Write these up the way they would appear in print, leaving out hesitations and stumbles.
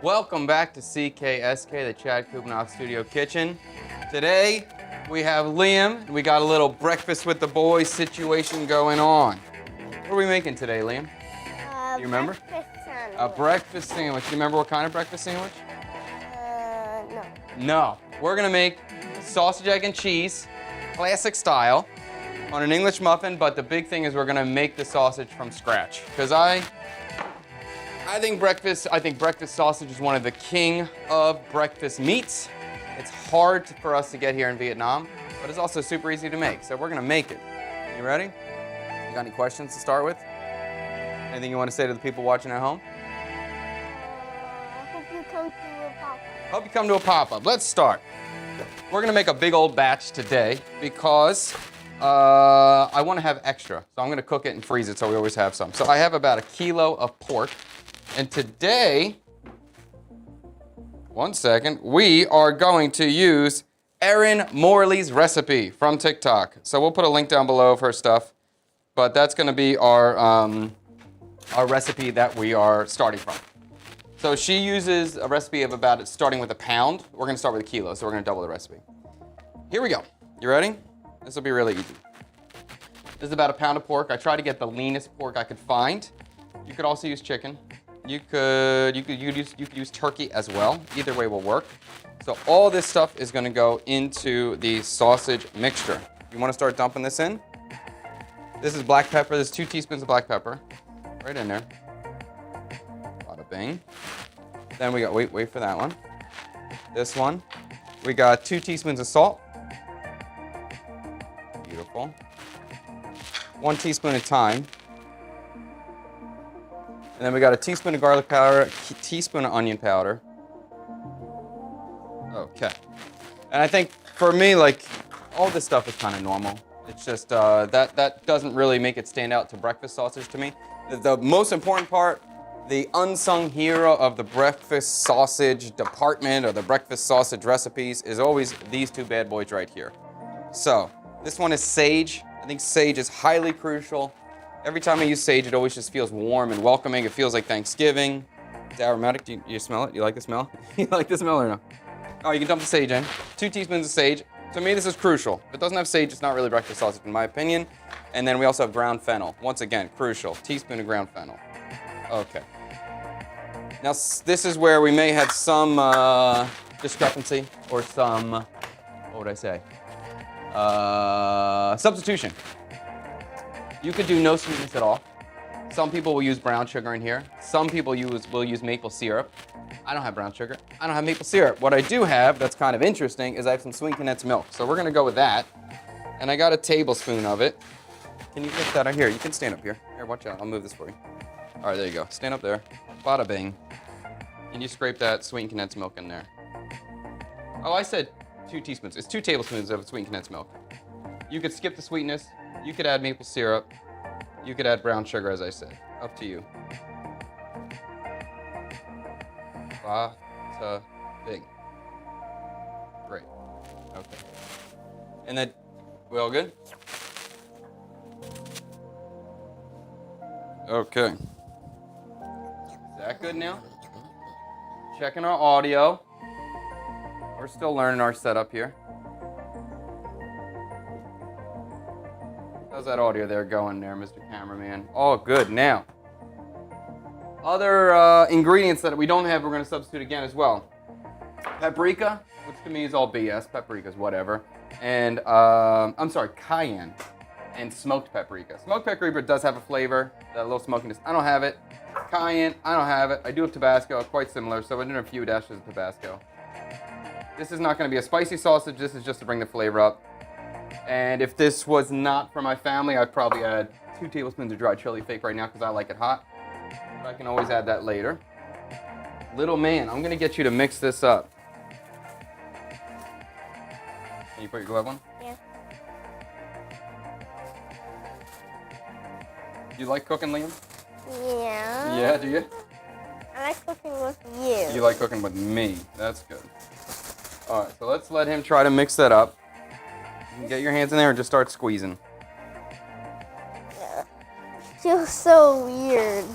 Welcome back to CKSK, the Chad Kubanoff Studio Kitchen. Today, we have Liam, and we got a little breakfast with the boys situation going on. What are we making today, Liam? Do you remember? Breakfast sandwich. A breakfast sandwich. Do you remember what kind of breakfast sandwich? No. No. We're gonna make sausage, egg, and cheese, classic style, on an English muffin, but the big thing is we're gonna make the sausage from scratch. Because I think breakfast sausage is one of the king of breakfast meats. It's hard for us to get here in Vietnam, but it's also super easy to make. So we're gonna make it. You ready? You got any questions to start with? Anything you want to say to the people watching at home? Hope you come to a pop-up. Hope you come to a pop-up. Let's start. We're gonna make a big old batch today because I want to have extra. So I'm gonna cook it and freeze it so we always have some. So I have about 1 kilo of pork. And today, one second, we are going to use Erin Morley's recipe from TikTok. So we'll put a link down below of her stuff, but that's gonna be our recipe that we are starting from. So she uses a recipe of about starting with 1 pound. We're gonna start with 1 kilo, so we're gonna double the recipe. Here we go. You ready? This will be really easy. This is about 1 pound of pork. I try to get the leanest pork I could find. You could also use chicken. You could use turkey as well. Either way will work. So all this stuff is gonna go into the sausage mixture. You wanna start dumping this in? This is black pepper. There's 2 teaspoons of black pepper. Right in there. Bada bing. Then we got, wait for that one. This one. We got 2 teaspoons of salt. Beautiful. 1 teaspoon of thyme. And then we got a teaspoon of garlic powder, a teaspoon of onion powder. Okay. And I think for me, like, all this stuff is kind of normal. It's just that doesn't really make it stand out to breakfast sausage to me. The most important part, the unsung hero of the breakfast sausage department or the breakfast sausage recipes is always these 2 bad boys right here. So this one is sage. I think sage is highly crucial. Every time I use sage, it always just feels warm and welcoming. It feels like Thanksgiving. It's aromatic. Do you smell it? You like the smell? You like the smell or no? Oh, you can dump the sage in. 2 teaspoons of sage. To me, this is crucial. If it doesn't have sage, it's not really breakfast sausage, in my opinion. And then we also have ground fennel. Once again, crucial. Teaspoon of ground fennel. Okay. Now, this is where we may have some discrepancy or some, what would I say? Substitution. You could do no sweetness at all. Some people will use brown sugar in here. Some people will use maple syrup. I don't have brown sugar. I don't have maple syrup. What I do have that's kind of interesting is I have some sweet condensed milk. So we're gonna go with that. And I got a tablespoon of it. Can you get that out here? You can stand up here. Here, watch out. I'll move this for you. All right, there you go. Stand up there. Bada bing. And you scrape that sweet condensed milk in there. Oh, I said 2 teaspoons. It's 2 tablespoons of sweet condensed milk. You could skip the sweetness. You could add maple syrup. You could add brown sugar, as I said. Up to you. Bada bing. Great. Okay. And then, we all good? Okay. Is that good now? Checking our audio. We're still learning our setup here. How's that audio there going there, Mr. Cameraman? Oh, good. Now, other ingredients that we don't have, we're going to substitute again as well. Paprika, which to me is all BS. Paprika's whatever. And, I'm sorry, cayenne and smoked paprika. Smoked paprika does have a flavor, that little smokiness. I don't have it. Cayenne, I don't have it. I do have Tabasco, quite similar, so we're doing a few dashes of Tabasco. This is not going to be a spicy sausage. This is just to bring the flavor up. And if this was not for my family, I'd probably add 2 tablespoons of dried chili fake right now because I like it hot. But I can always add that later. Little man, I'm gonna get you to mix this up. Can you put your glove on? Yeah. You like cooking, Liam? Yeah. Yeah, do you? I like cooking with you. You like cooking with me. That's good. All right, so let's let him try to mix that up. You can get your hands in there and just start squeezing. Yeah. Feels so weird.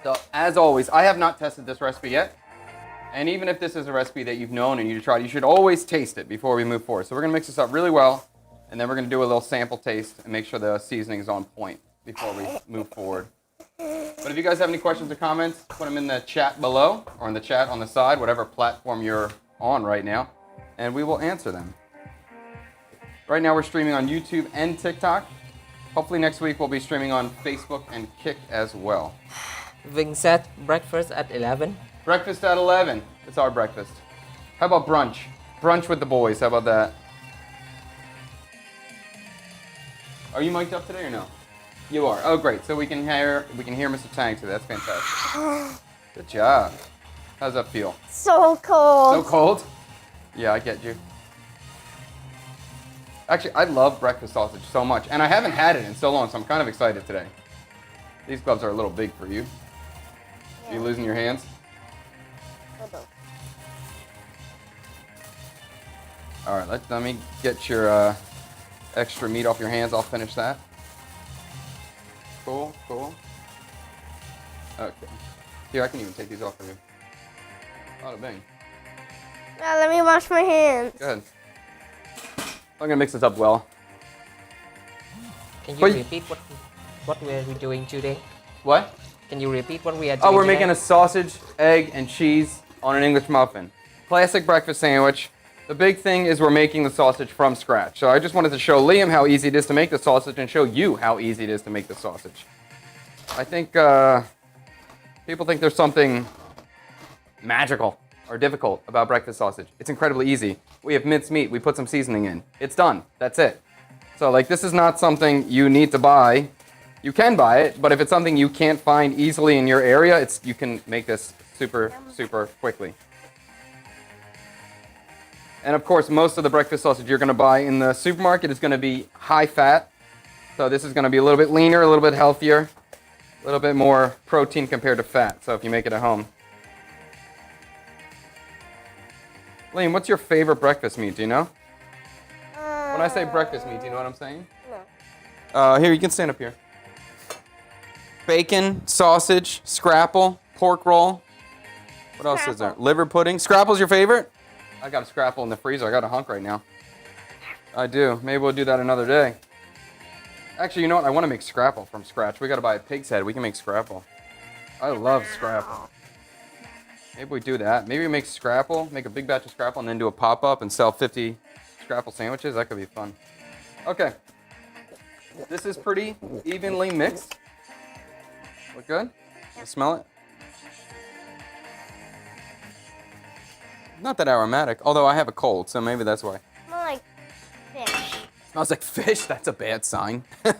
So, as always, I have not tested this recipe yet. And even if this is a recipe that you've known and you tried, you should always taste it before we move forward. So we're gonna mix this up really well, and then we're gonna do a little sample taste and make sure the seasoning is on point before we move forward. But if you guys have any questions or comments, put them in the chat below or in the chat on the side, whatever platform you're on right now, and we will answer them. Right now we're streaming on YouTube and TikTok. Hopefully next week we'll be streaming on Facebook and Kick as well. Vinh said breakfast at 11. Breakfast at 11. It's our breakfast. How about brunch? Brunch with the boys. How about that? Are you mic'd up today or no? You are. Oh, great. So we can hear Mr. Tang today. That's fantastic. Good job. How's that feel? So cold. So cold? Yeah, I get you. Actually, I love breakfast sausage so much, and I haven't had it in so long, so I'm kind of excited today. These gloves are a little big for you. Are you losing your hands? All right, let me get your extra meat off your hands. I'll finish that. Cool, cool. Okay. Here, I can even take these off for you. Bada bing. Now let me wash my hands. Go ahead. I'm gonna mix this up well. Can you But- repeat what we are doing today? What? Can you repeat what we are doing Oh, we're today? making a sausage, egg, and cheese on an English muffin. Classic breakfast sandwich. The big thing is we're making the sausage from scratch. So I just wanted to show Liam how easy it is to make the sausage and show you how easy it is to make the sausage. I think people think there's something magical or difficult about breakfast sausage. It's incredibly easy. We have minced meat. We put some seasoning in. It's done. That's it. So like this is not something you need to buy. You can buy it, but if it's something you can't find easily in your area, you can make this super, super quickly. And of course, most of the breakfast sausage you're going to buy in the supermarket is going to be high fat. So this is going to be a little bit leaner, a little bit healthier, a little bit more protein compared to fat. So if you make it at home. Liam, what's your favorite breakfast meat? Do you know? When I say breakfast meat, do you know what I'm saying? No. Here, you can stand up here. Bacon, sausage, scrapple, pork roll. What else is there? Scrapple. Liver pudding. Scrapple's your favorite? I got a scrapple in the freezer. I got a hunk right now. I do. Maybe we'll do that another day. Actually, you know what? I want to make scrapple from scratch. We got to buy a pig's head. We can make scrapple. I love scrapple. Maybe we do that. Maybe we make scrapple, make a big batch of scrapple, and then do a pop-up and sell 50 scrapple sandwiches. That could be fun. Okay. This is pretty evenly mixed. Look good? You smell it? Not that aromatic, although I have a cold, so maybe that's why. Smell like fish. Smells like fish? That's a bad sign. I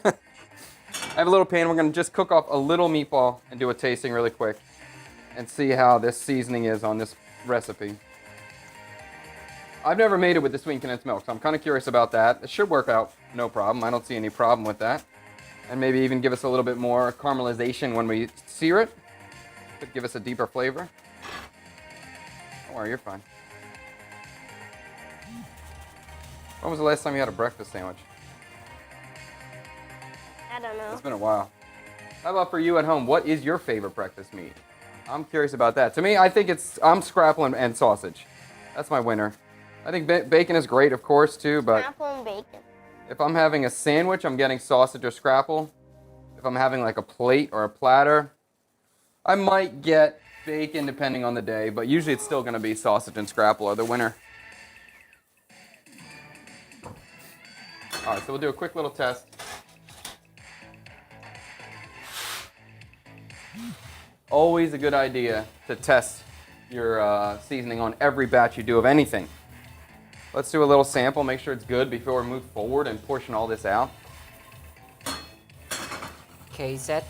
have a little pan. We're going to just cook off a little meatball and do a tasting really quick and see how this seasoning is on this recipe. I've never made it with the sweetened condensed milk, so I'm kind of curious about that. It should work out no problem. I don't see any problem with that. And maybe even give us a little bit more caramelization when we sear it. Could give us a deeper flavor. Don't worry, you're fine. When was the last time you had a breakfast sandwich? I don't know. It's been a while. How about for you at home? What is your favorite breakfast meat? I'm curious about that. To me, I think I'm scrapple and sausage. That's my winner. I think bacon is great, of course, too, but Apple and bacon. if I'm having a sandwich, I'm getting sausage or scrapple. If I'm having like a plate or a platter, I might get bacon depending on the day, but usually it's still going to be sausage and scrapple are the winner. All right, so we'll do a quick little test. Always a good idea to test your seasoning on every batch you do of anything. Let's do a little sample, make sure it's good before we move forward and portion all this out. Okay, Seth.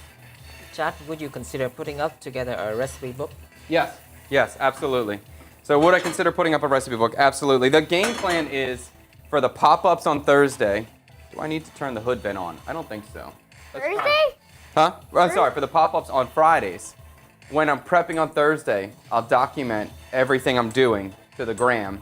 Chad, would you consider putting up together a recipe book? Yes. Yes, absolutely. So would I consider putting up a recipe book? Absolutely. The game plan is for the pop-ups on Thursday. Do I need to turn the hood vent on? I don't think so. Let's try. Thursday? Huh? Well, I'm sorry, for the pop-ups on Fridays. When I'm prepping on Thursday, I'll document everything I'm doing to the gram.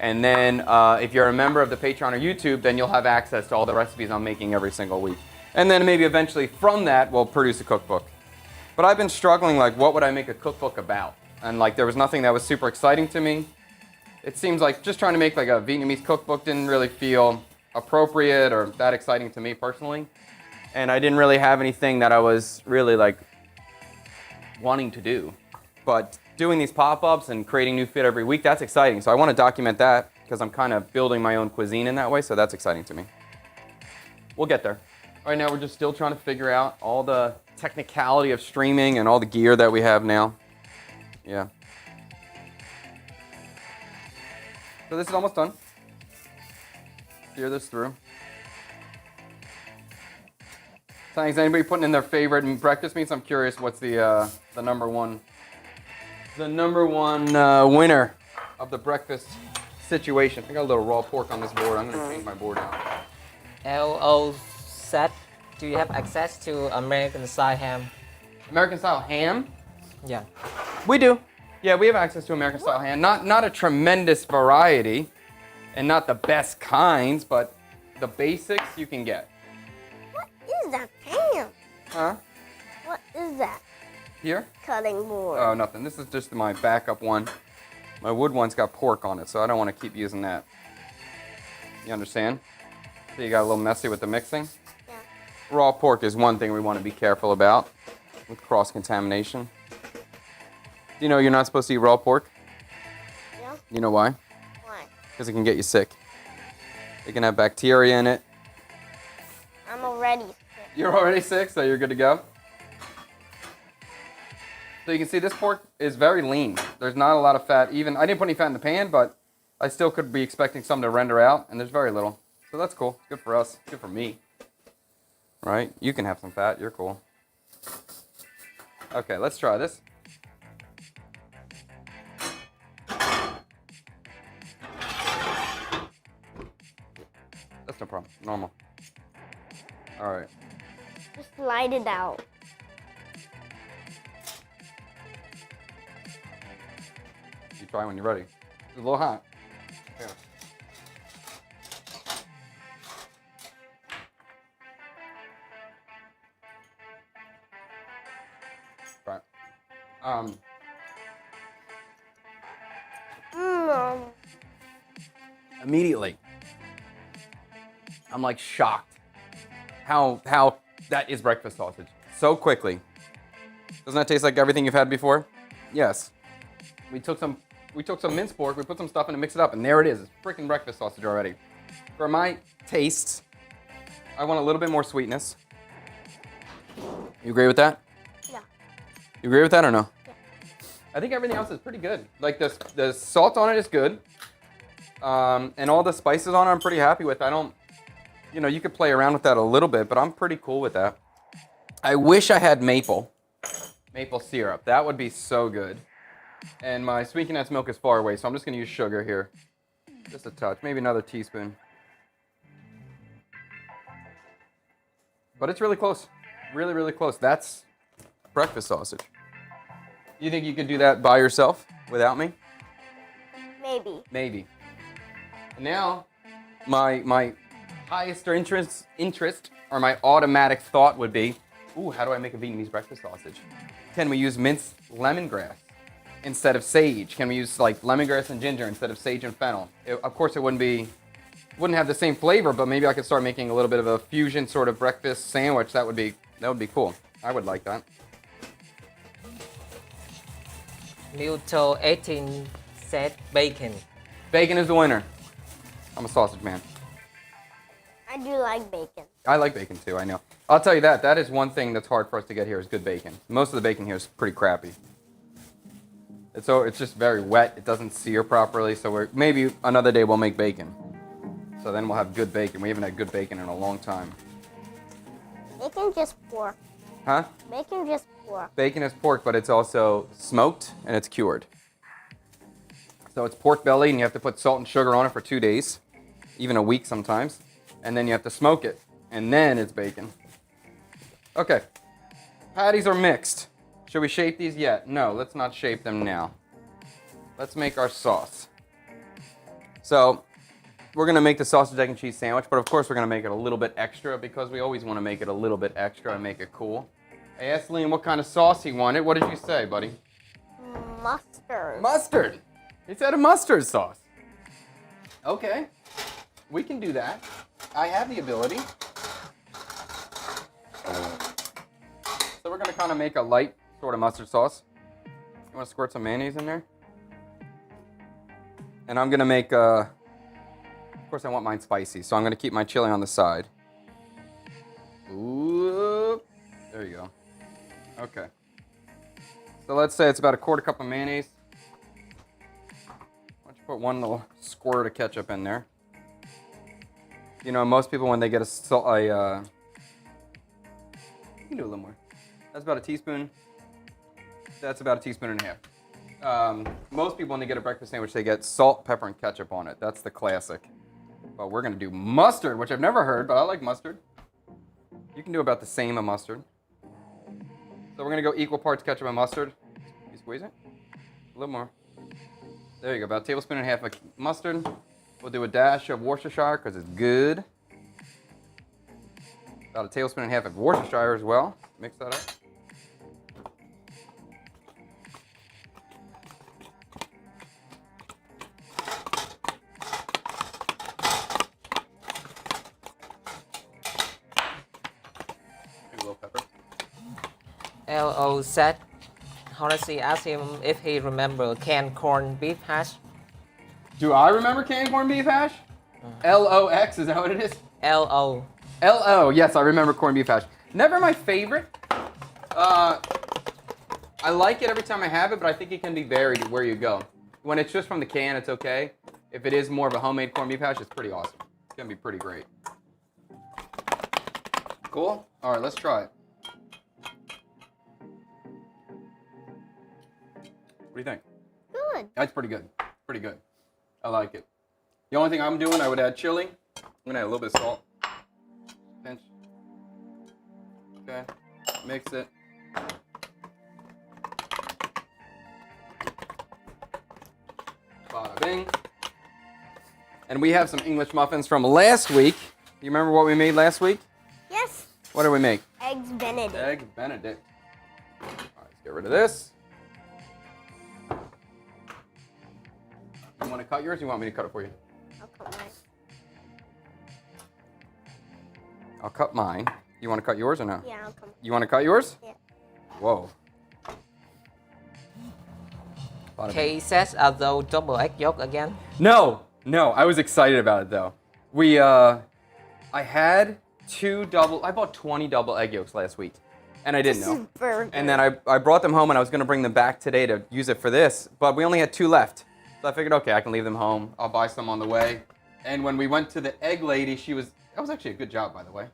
And then if you're a member of the Patreon or YouTube, then you'll have access to all the recipes I'm making every single week. And then maybe eventually from that, we'll produce a cookbook. But I've been struggling, like, what would I make a cookbook about? And like, there was nothing that was super exciting to me. It seems like just trying to make like a Vietnamese cookbook didn't really feel appropriate or that exciting to me personally. And I didn't really have anything that I was really like wanting to do. But doing these pop-ups and creating new food every week, that's exciting. So I want to document that because I'm kind of building my own cuisine in that way. So that's exciting to me. We'll get there. Right now, we're just still trying to figure out all the technicality of streaming and all the gear that we have now. Yeah. So this is almost done. Steer this through. Thanks. Anybody putting in their favorite breakfast meats? I'm curious what's the number one winner of the breakfast situation. I got a little raw pork on this board. I'm gonna change my board out. LO Seth, do you have access to American style ham? American style ham? Yeah. We do. Yeah, we have access to American style ham. Not a tremendous variety, and not the best kinds, but the basics you can get. What is that ham? Huh? What is that? Here? Cutting board. Oh, nothing. This is just my backup one. My wood one's got pork on it, so I don't want to keep using that. You understand? So you got a little messy with the mixing? Yeah. Raw pork is one thing we want to be careful about with cross-contamination. Do you know you're not supposed to eat raw pork? Yeah? You know why? Why? Because it can get you sick. It can have bacteria in it. I'm already sick. You're already sick, so you're good to go? So you can see this pork is very lean. There's not a lot of fat. Even I didn't put any fat in the pan, but I still could be expecting some to render out, and there's very little. So that's cool. Good for us. Good for me. Right? You can have some fat. You're cool. Okay, let's try this. That's no problem. Normal. All right. Just light it out. You try when you're ready. It's a little hot. Yeah. Right. Immediately, I'm like shocked how that is breakfast sausage so quickly. Doesn't that taste like everything you've had before? Yes. We took some minced pork, we put some stuff in and mixed it up, and there it is. It's freaking breakfast sausage already. For my tastes, I want a little bit more sweetness. You agree with that? Yeah. You agree with that or no? Yeah. I think everything else is pretty good. Like the salt on it is good. And all the spices on it I'm pretty happy with. I don't, you could play around with that a little bit, but I'm pretty cool with that. I wish I had maple syrup. That would be so good. And my sweet condensed milk is far away, so I'm just gonna use sugar here. Just a touch, maybe another teaspoon. But it's really close. Really, really close. That's breakfast sausage. You think you could do that by yourself without me? Maybe. Maybe. And now, my highest interest, or my automatic thought would be, ooh, how do I make a Vietnamese breakfast sausage? Can we use minced lemongrass instead of sage? Can we use like lemongrass and ginger instead of sage and fennel? Of course, it wouldn't have the same flavor, but maybe I could start making a little bit of a fusion sort of breakfast sandwich. That would be cool. I would like that. Muto 18 said bacon. Bacon is the winner. I'm a sausage man. I do like bacon. I like bacon too, I know. I'll tell you that. That is one thing that's hard for us to get here is good bacon. Most of the bacon here is pretty crappy. It's just very wet. It doesn't sear properly. So maybe another day we'll make bacon. So then we'll have good bacon. We haven't had good bacon in a long time. Bacon just pork. Huh? Bacon just pork. Bacon is pork, but it's also smoked and it's cured. So it's pork belly, and you have to put salt and sugar on it for 2 days, even a week sometimes. And then you have to smoke it, and then it's bacon. Okay. Patties are mixed. Should we shape these yet? No, let's not shape them now. Let's make our sauce. So we're going to make the sausage, egg, and cheese sandwich, but of course we're going to make it a little bit extra because we always want to make it a little bit extra and make it cool. I asked Liam what kind of sauce he wanted. What did you say, buddy? Mustard. Mustard. He said a mustard sauce. Okay. We can do that. I have the ability. So we're going to kind of make a light sort of mustard sauce. You want to squirt some mayonnaise in there? And I'm going to make, of course I want mine spicy, so I'm going to keep my chili on the side. Ooh, there you go. Okay. So let's say it's about a 1/4 cup of mayonnaise. Why don't you put one little squirt of ketchup in there? You know, most people when they get you can do a little more. That's about a teaspoon. That's about a teaspoon and a half. Most people when they get a breakfast sandwich, they get salt, pepper, and ketchup on it. That's the classic. But we're gonna do mustard, which I've never heard, but I like mustard. You can do about the same of mustard. So we're gonna go equal parts ketchup and mustard. You squeeze it? A little more. There you go, about a tablespoon and a half of mustard. We'll do a dash of Worcestershire because it's good. About a tablespoon and a half of Worcestershire as well. Mix that up. Maybe a little pepper. L.O. said, Horace asked him if he remembered canned corned beef hash. Do I remember canned corned beef hash? L-O-X, is that what it is? L.O. L-O, yes, I remember corned beef hash. Never my favorite. I like it every time I have it, but I think it can be varied where you go. When it's just from the can, it's okay. If it is more of a homemade corned beef hash, it's pretty awesome. It's gonna be pretty great. Cool? All right, let's try it. What do you think? Good. That's pretty good. Pretty good. I like it. The only thing I'm doing, I would add chili. I'm gonna add a little bit of salt. Pinch. Okay. Mix it. Bada bing. And we have some English muffins from last week. You remember what we made last week? Yes. What did we make? Eggs Benedict. Egg Benedict. All right, let's get rid of this. You want to cut yours or you want me to cut it for you? I'll cut mine. I'll cut mine. You want to cut yours or no? Yeah, I'll cut. You want to cut yours? Yeah. Whoa. Bada bing. Kay says, are those double egg yolk again? No, I was excited about it though. I had I bought 20 double egg yolks last week, and I didn't This know. is burger. And then I brought them home, and I was gonna bring them back today to use it for this, but we only had 2 left. So I figured, okay, I can leave them home. I'll buy some on the way. And when we went to the egg lady, that was actually a good job, by the way.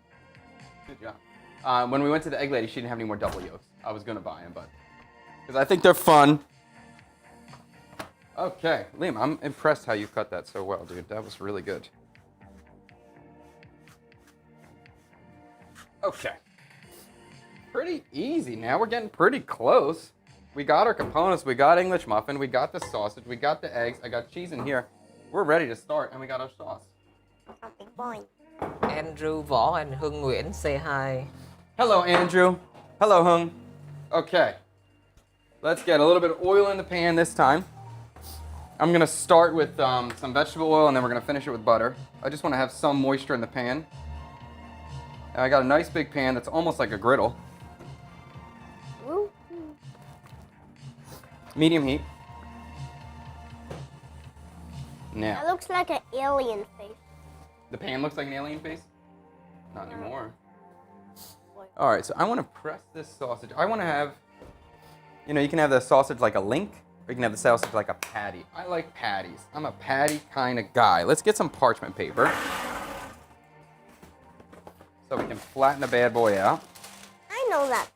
Good job. When we went to the egg lady, she didn't have any more double yolks. I was gonna buy them, but because I think they're fun. Okay, Liam, I'm impressed how you cut that so well, dude. That was really good. Okay. Pretty easy now. We're getting pretty close. We got our components. We got English muffin. We got the sausage. We got the eggs. I got cheese in here. We're ready to start, and we got our sauce. Something boing. Andrew, Võ, and Hưng Nguyễn say hi. Hello, Andrew. Hello, Hung. Okay. Let's get a little bit of oil in the pan this time. I'm going to start with some vegetable oil, and then we're going to finish it with butter. I just want to have some moisture in the pan. And I got a nice big pan that's almost like a griddle. Ooh. Medium heat. That Now, looks like an alien face. the pan looks like an alien face? Not No. anymore. All right, so I want to press this sausage. I want to have, you know, you can have the sausage like a link, Or you can have the sausage like a patty. I like patties. I'm a patty kind of guy. Let's get some parchment paper so we can flatten the bad boy out. I know that.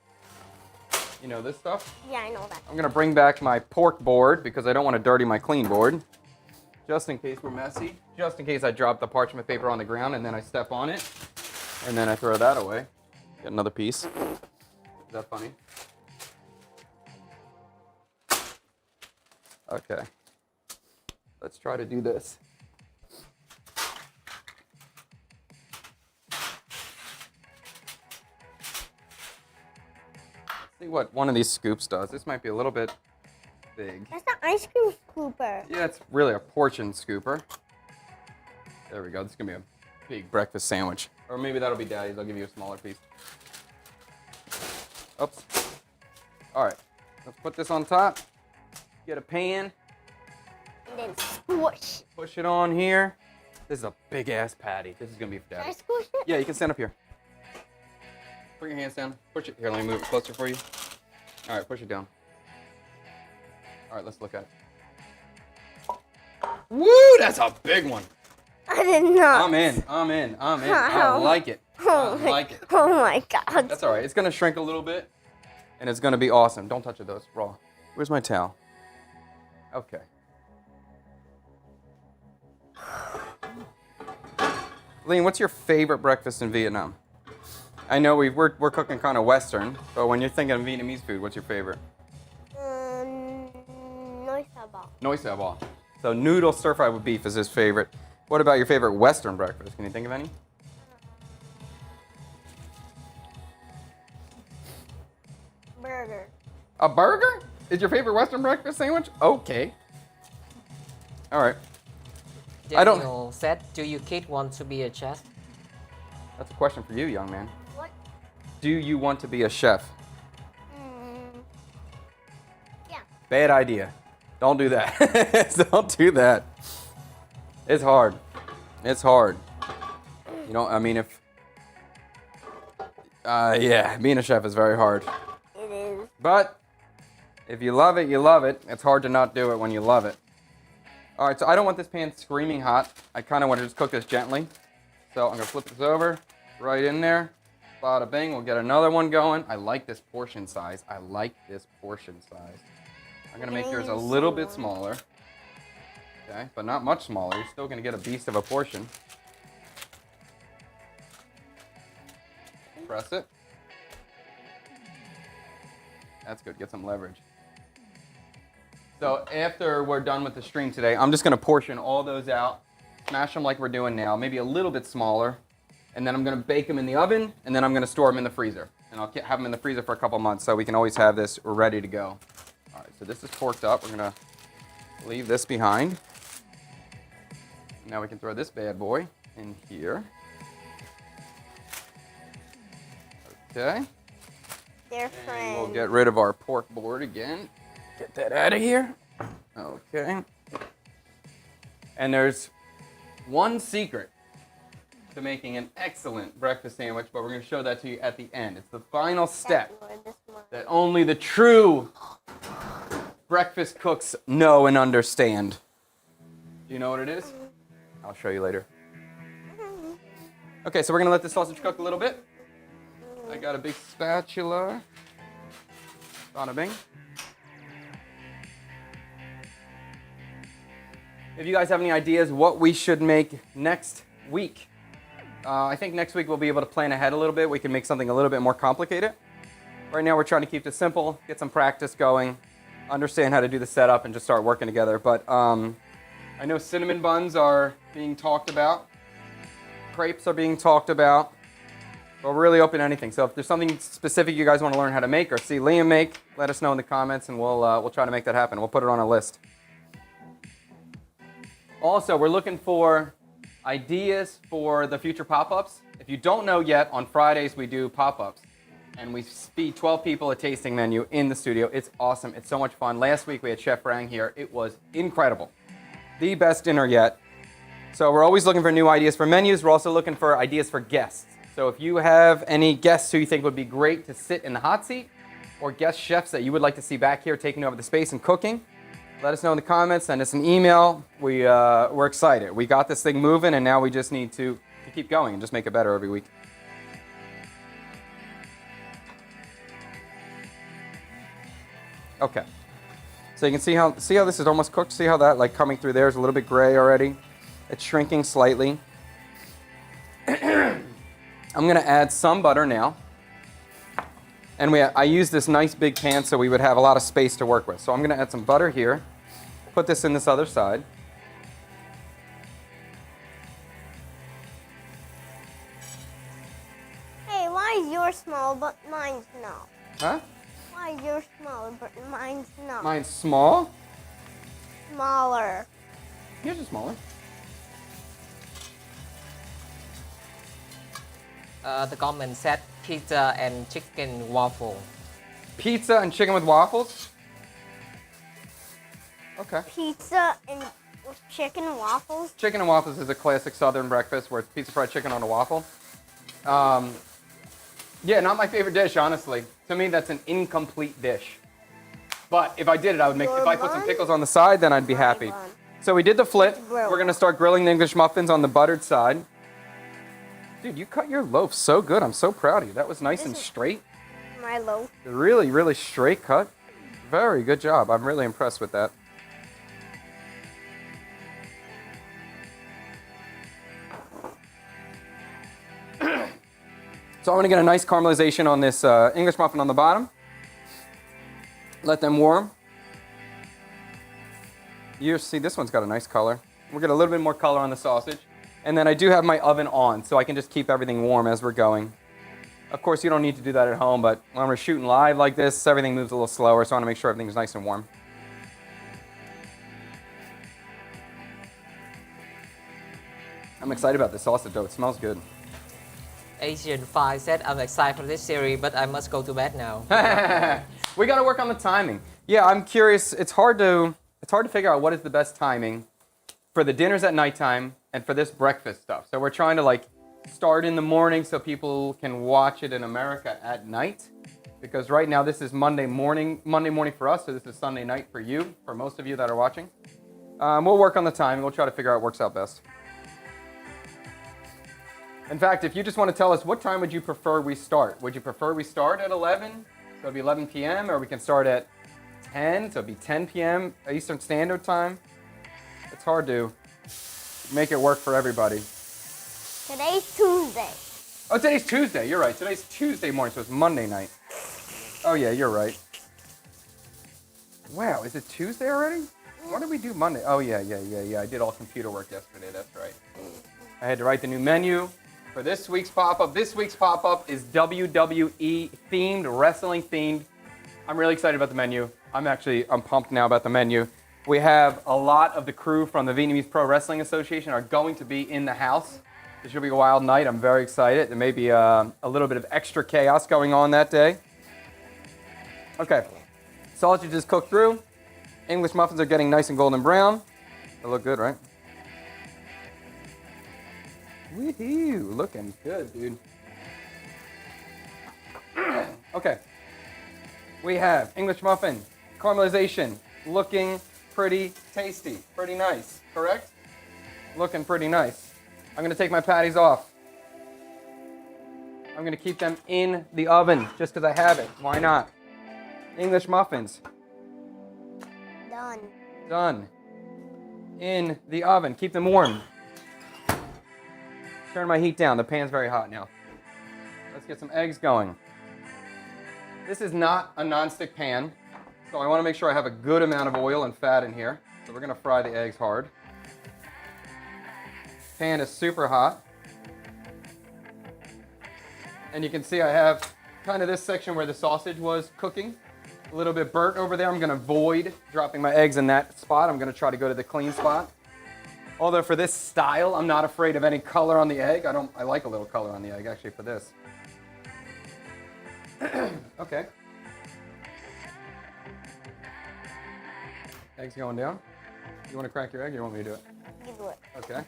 You know this stuff? Yeah, I know that. I'm gonna bring back my pork board because I don't want to dirty my clean board. Just in case we're messy. Just in case I drop the parchment paper on the ground and then I step on it. And then I throw that away. Get another piece. Is that funny? Okay. Let's try to do this. See what one of these scoops does. This might be a little bit big. That's the ice cream scooper. Yeah, it's really a portion scooper. There we go. This is going to be a big breakfast sandwich. Or maybe that'll be Daddy's. I'll give you a smaller piece. Oops. All right. Let's put this on top. Get a pan. And then squish. Push it on here. This is a big-ass patty. This is going to be for Can I Daddy. squish it? Yeah, you can stand up here. Put your hands down. Push it. Here, let me move it closer for you. All right, push it down. All right, let's look at it. Woo, that's a big one. I did not. I'm in. I like it. I like it. Oh my god. That's all right. It's going to shrink a little bit, and it's going to be awesome. Don't touch it, though. It's raw. Where's my towel? Okay. Lean, what's your favorite breakfast in Vietnam? I know we're cooking kind of Western, but when you're thinking of Vietnamese food, what's your favorite? Noi sa bò. Noi sa bò. So noodle stir-fried with beef is his favorite. What about your favorite Western breakfast? Can you think of any? Burger. A burger? Is your favorite Western breakfast sandwich? Okay. All right. I don't- Daniel said, do you kid want to be a chef? That's a question for you, young man. What? Do you want to be a chef? Yeah. Bad idea. Don't do that. Don't do that. It's hard. It's hard. You know, I mean, yeah, being a chef is very hard. It is. But if you love it, you love it. It's hard to not do it when you love it. All right, so I don't want this pan screaming hot. I kind of want to just cook this gently. So I'm going to flip this over, right in there. Bada bing, we'll get another one going. I like this portion size. I'm going to make yours a little bit smaller. Okay, but not much smaller. You're still going to get a beast of a portion. Press it. That's good, get some leverage. So after we're done with the stream today, I'm just going to portion all those out, smash them like we're doing now, maybe a little bit smaller, and then I'm going to bake them in the oven, and then I'm going to store them in the freezer. And I'll have them in the freezer for a couple months so we can always have this ready to go. All right, so this is porked up. We're going to leave this behind. Now we can throw this bad boy in here. Okay. They're And friends. we'll get rid of our pork board again. Get that out of here. Okay. And there's one secret to making an excellent breakfast sandwich, but we're going to show that to you at the end. It's the final step that only the true breakfast cooks know and understand. Do you know what it is? I'll show you later. Okay, so we're going to let the sausage cook a little bit. I got a big spatula. Bada bing. If you guys have any ideas what we should make next week, I think next week we'll be able to plan ahead a little bit. We can make something a little bit more complicated. Right now we're trying to keep this simple, get some practice going, understand how to do the setup, and just start working together. But I know cinnamon buns are being talked about. Crepes are being talked about. But we're really open to anything. So if there's something specific you guys want to learn how to make or see Liam make, let us know in the comments, and we'll try to make that happen. We'll put it on a list. Also, we're looking for ideas for the future pop-ups. If you don't know yet, on Fridays we do pop-ups. And we feed 12 people a tasting menu in the studio. It's awesome. It's so much fun. Last week we had Chef Rang here. It was incredible. The best dinner yet. So we're always looking for new ideas for menus. We're also looking for ideas for guests. So if you have any guests who you think would be great to sit in the hot seat, or guest chefs that you would like to see back here taking over the space and cooking, Let us know in the comments. Send us an email. We're excited. We got this thing moving, and now we just need to keep going and just make it better every week. Okay. So you can see how this is almost cooked. See how that like coming through there is a little bit gray already. It's shrinking slightly. I'm gonna add some butter now. And I use this nice big pan so we would have a lot of space to work with. So I'm gonna add some butter here. Put this in this other side. Hey, why is yours small but mine's not? Huh? Why is yours smaller but mine's not? Mine's small. Smaller. Yours is smaller. The comment said pizza and chicken waffle. Pizza and chicken with waffles? Okay. Pizza and with chicken and waffles. Chicken and waffles is a classic Southern breakfast where it's pizza fried chicken on a waffle. Yeah, not my favorite dish, honestly. To me, that's an incomplete dish. But if I did it, I would make. Your If I put some bun? pickles on the side, then I'd be My happy. bun. So we did the flip. It's grilled. We're gonna start grilling the English muffins on the buttered side. Dude, you cut your loaf so good. I'm so proud of you. That was nice and This is- straight. My loaf. Really, really straight cut. Very good job. I'm really impressed with that. So I'm gonna get a nice caramelization on this English muffin on the bottom. Let them warm. You see, this one's got a nice color. We'll get a little bit more color on the sausage. And then I do have my oven on, so I can just keep everything warm as we're going. Of course, you don't need to do that at home, but when we're shooting live like this, everything moves a little slower, so I want to make sure everything's nice and warm. I'm excited about this sausage, though. It smells good. Asian 5 said, I'm excited for this series, but I must go to bed now. We got to work on the timing. Yeah, I'm curious. It's hard to figure out what is the best timing for the dinners at nighttime and for this breakfast stuff. So we're trying to like start in the morning so people can watch it in America at night. Because right now this is Monday morning for us, so this is Sunday night for you, for most of you that are watching. We'll work on the timing. We'll try to figure out what works out best. In fact, if you just want to tell us what time would you prefer we start? Would you prefer we start at 11, so it'd be 11 p.m., or we can start at 10, so it'd be 10 p.m. Eastern Standard Time? It's hard to make it work for everybody. Today's Tuesday. Oh, today's Tuesday. You're right. Today's Tuesday morning, so it's Monday night. Oh, yeah, you're right. Wow, is it Tuesday already? What did we do Monday? Oh, yeah. I did all computer work yesterday. That's right. I had to write the new menu for this week's pop-up. This week's pop-up is WWE themed, wrestling themed. I'm really excited about the menu. I'm pumped now about the menu. We have a lot of the crew from the Vietnamese Pro Wrestling Association are going to be in the house. This should be a wild night. I'm very excited. There may be a little bit of extra chaos going on that day. Okay, sausage is cooked through. English muffins are getting nice and golden brown. They look good, right? Woohoo! Looking good, dude. Okay. We have English muffin, caramelization, looking pretty tasty, pretty nice, correct? Looking pretty nice. I'm gonna take my patties off. I'm gonna keep them in the oven just because I have it. Why not? English muffins, Done. done. In the oven, keep them warm. Turn my heat down, the pan's very hot now. Let's get some eggs going. This is not a non-stick pan, so I want to make sure I have a good amount of oil and fat in here. So we're going to fry the eggs hard. Pan is super hot. And you can see I have kind of this section where the sausage was cooking. A little bit burnt over there. I'm going to avoid dropping my eggs in that spot. I'm going to try to go to the clean spot. Although for this style, I'm not afraid of any color on the egg. I like a little color on the egg actually for this. Okay. Eggs going down. You want to crack your egg or you want me to do it? You do it. Okay.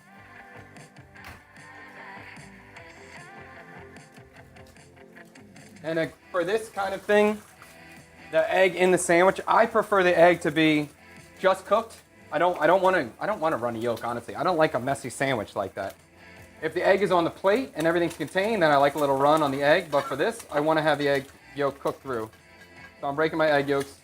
And for this kind of thing, the egg in the sandwich, I prefer the egg to be just cooked, I don't want to run a yolk, honestly. I don't like a messy sandwich like that. If the egg is on the plate and everything's contained, then I like a little run on the egg. But for this, I want to have the egg yolk cooked through. So I'm breaking my egg yolks.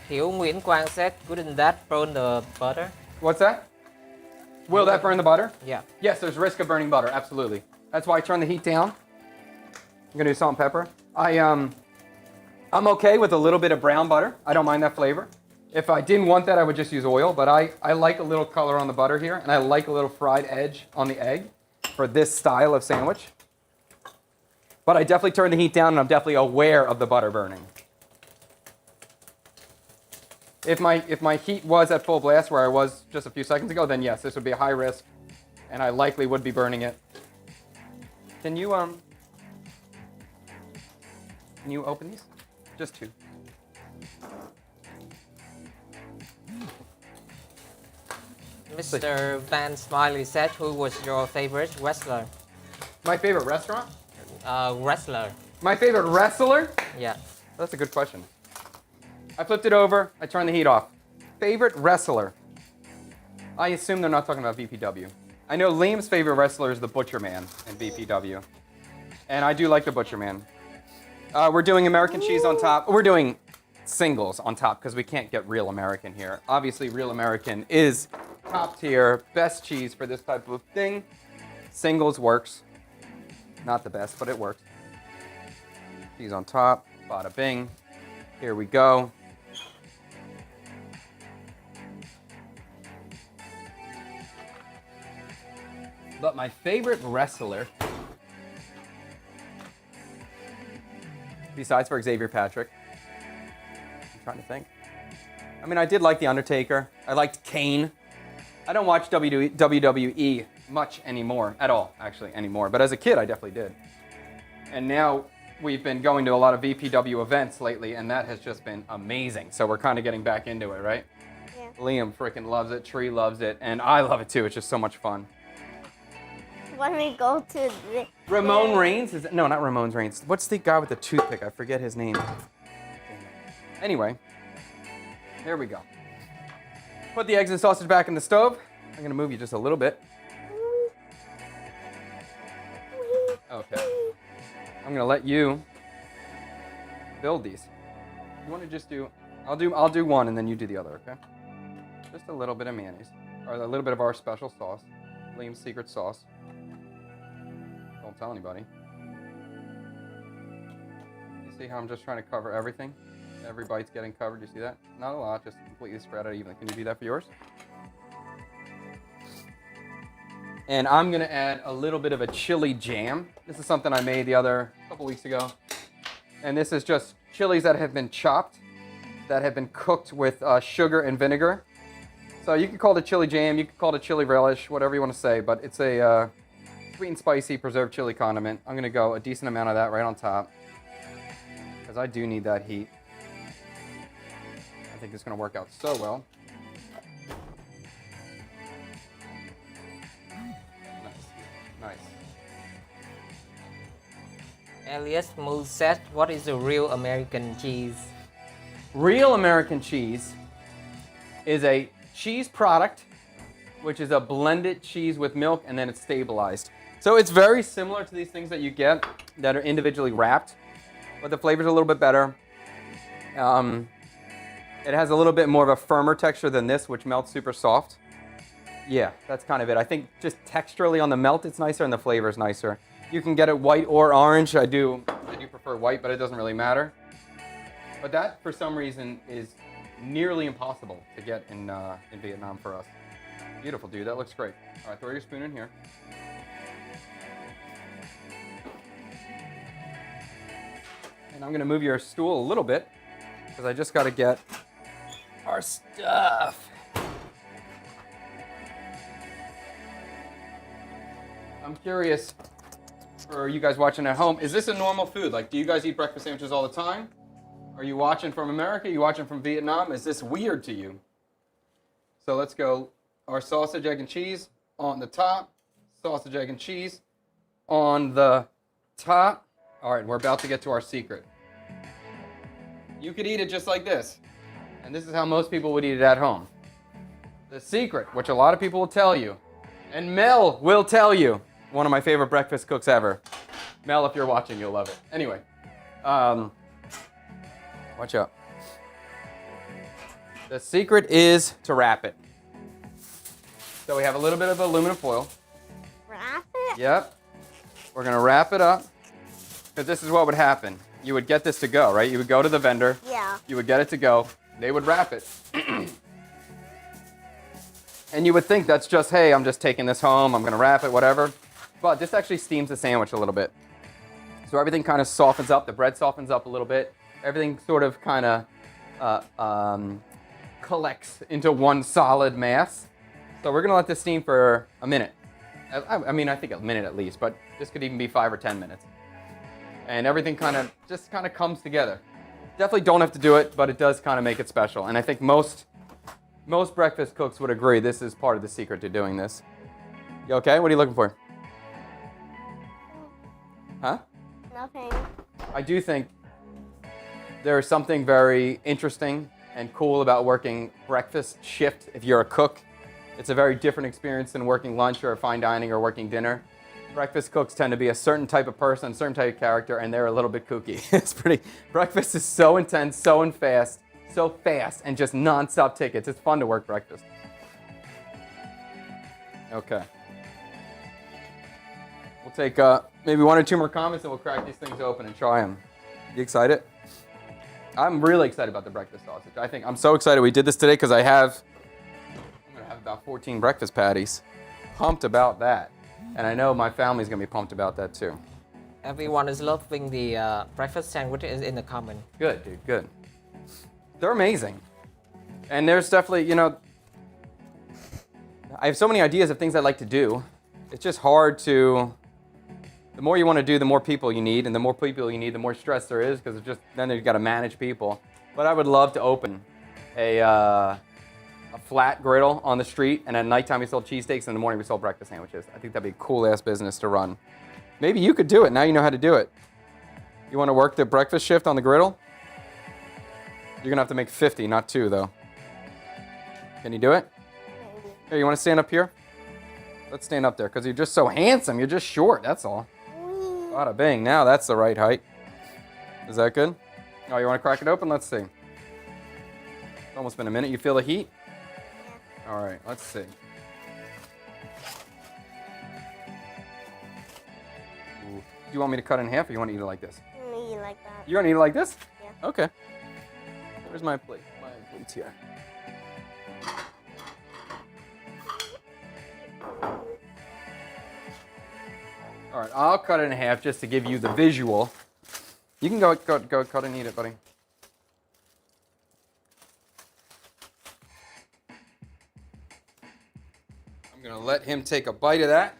Hiểu Nguyễn Quang said, wouldn't that burn the butter? What's that? Will that burn the butter? Yeah. Yes, there's risk of burning butter, absolutely. That's why I turn the heat down. I'm gonna do salt and pepper. I'm okay with a little bit of brown butter. I don't mind that flavor. If I didn't want that, I would just use oil, but I like a little color on the butter here, and I like a little fried edge on the egg for this style of sandwich. But I definitely turn the heat down, and I'm definitely aware of the butter burning. If my heat was at full blast where I was just a few seconds ago, then yes, this would be a high risk, and I likely would be burning it. Can you open these? Just two. Mr. Van Smiley said, who was your favorite wrestler? My favorite restaurant? Wrestler. My favorite wrestler? Yeah. That's a good question. I flipped it over. I turned the heat off. Favorite wrestler? I assume they're not talking about BPW. I know Liam's favorite wrestler is the Butcher Man in BPW. And I do like the Butcher Man. We're doing American cheese on top. We're doing singles on top because we can't get real American here. Obviously, real American is top tier, best cheese for this type of thing. Singles works. Not the best, but it works. Cheese on top, bada bing. Here we go. But my favorite wrestler, besides for Xavier Patrick, I'm trying to think. I mean, I did like The Undertaker. I liked Kane. I don't watch WWE much anymore, at all, actually, anymore. But as a kid, I definitely did. And now we've been going to a lot of VPW events lately, and that has just been amazing. So we're kind of getting back into it, right? Yeah. Liam freaking loves it. Tree loves it. And I love it, too. It's just so much fun. When we go to the... Ramon Reigns? No, not Ramon Reigns. What's the guy with the toothpick? I forget his name. Anyway, there we go. Put the eggs and sausage back in the stove. I'm going to move you just a little bit. Okay. I'm going to let you build these. You want to just do... I'll do one and then you do the other, okay? Just a little bit of mayonnaise. Or a little bit of our special sauce. Liam's secret sauce. Don't tell anybody. You see how I'm just trying to cover everything? Every bite's getting covered. You see that? Not a lot, just completely spread out evenly. Can you do that for yours? And I'm going to add a little bit of a chili jam. This is something I made a couple weeks ago. And this is just chilies that have been chopped, that have been cooked with sugar and vinegar. So you could call it a chili jam, you could call it a chili relish, whatever you want to say, but it's a sweet and spicy preserved chili condiment. I'm going to go a decent amount of that right on top because I do need that heat. I think it's going to work out so well. Nice. Elias Moore said, what is a real American cheese? Real American cheese is a cheese product, which is a blended cheese with milk, and then it's stabilized. So it's very similar to these things that you get that are individually wrapped, but the flavor's a little bit better. It has a little bit more of a firmer texture than this, which melts super soft. Yeah, that's kind of it. I think just texturally on the melt, it's nicer, and the flavor is nicer. You can get it white or orange. I do prefer white, but it doesn't really matter. But that, for some reason, is nearly impossible to get in Vietnam for us. Beautiful, dude. That looks great. All right, throw your spoon in here. And I'm going to move your stool a little bit because I just got to get our stuff. I'm curious, for you guys watching at home, is this a normal food? Like, do you guys eat breakfast sandwiches all the time? Are you watching from America? Are you watching from Vietnam? Is this weird to you? So let's go our sausage, egg, and cheese on the top. Sausage, egg, and cheese on the top. All right, we're about to get to our secret. You could eat it just like this. And this is how most people would eat it at home. The secret, which a lot of people will tell you, and Mel will tell you, one of my favorite breakfast cooks ever. Mel, if you're watching, you'll love it. Anyway, watch out. The secret is to wrap it. So we have a little bit of aluminum foil. Wrap it? Yep. We're gonna wrap it up, because this is what would happen. You would get this to go, right? You would go to the vendor. Yeah. You would get it to go. They would wrap it. And you would think that's just, hey, I'm just taking this home, I'm gonna wrap it, whatever. But this actually steams the sandwich a little bit. So everything kind of softens up, the bread softens up a little bit. Everything sort of kind of collects into one solid mass. So we're gonna let this steam for a minute. I mean, I think a minute at least, but this could even be 5 or 10 minutes. And everything just kind of comes together. Definitely don't have to do it, but it does kind of make it special. And I think most breakfast cooks would agree this is part of the secret to doing this. You okay? What are you looking for? Huh? Nothing. I do think there is something very interesting and cool about working breakfast shift if you're a cook. It's a very different experience than working lunch or fine dining or working dinner. Breakfast cooks tend to be a certain type of person, certain type of character, and they're a little bit kooky. Breakfast is so intense, so fast, and just non-stop tickets. It's fun to work breakfast. Okay. We'll take maybe 1 or 2 more comments and we'll crack these things open and try them. You excited? I'm really excited about the breakfast sausage. I'm so excited we did this today because I'm gonna have about 14 breakfast patties. Pumped about that. And I know my family's gonna be pumped about that too. Everyone is loving the breakfast sandwiches in the comment. Good, dude, good. They're amazing. And there's definitely, I have so many ideas of things I'd like to do. It's just hard to, the more you want to do, the more people you need, and the more people you need, the more stress there is, because then you've got to manage people. But I would love to open a flat griddle on the street, and at nighttime we sold cheesesteaks, and in the morning we sold breakfast sandwiches. I think that'd be a cool-ass business to run. Maybe you could do it. Now you know how to do it. You want to work the breakfast shift on the griddle? You're going to have to make 50, not 2, though. Can you do it? Maybe. Here, you want to stand up here? Let's stand up there, because you're just so handsome. You're just short, that's all. Whee! Bada bing. Now that's the right height. Is that good? Oh, you want to crack it open? Let's see. It's almost been a minute. You feel the heat? Yeah. All right, let's see. Ooh. Do you want me to cut it in half, or you want to eat it like this? Me like that. You want to eat it like this? Yeah. Okay. Where's my plate? My plate's here. All right, I'll cut it in half just to give you the visual. You can go cut and eat it, buddy. I'm gonna let him take a bite of that.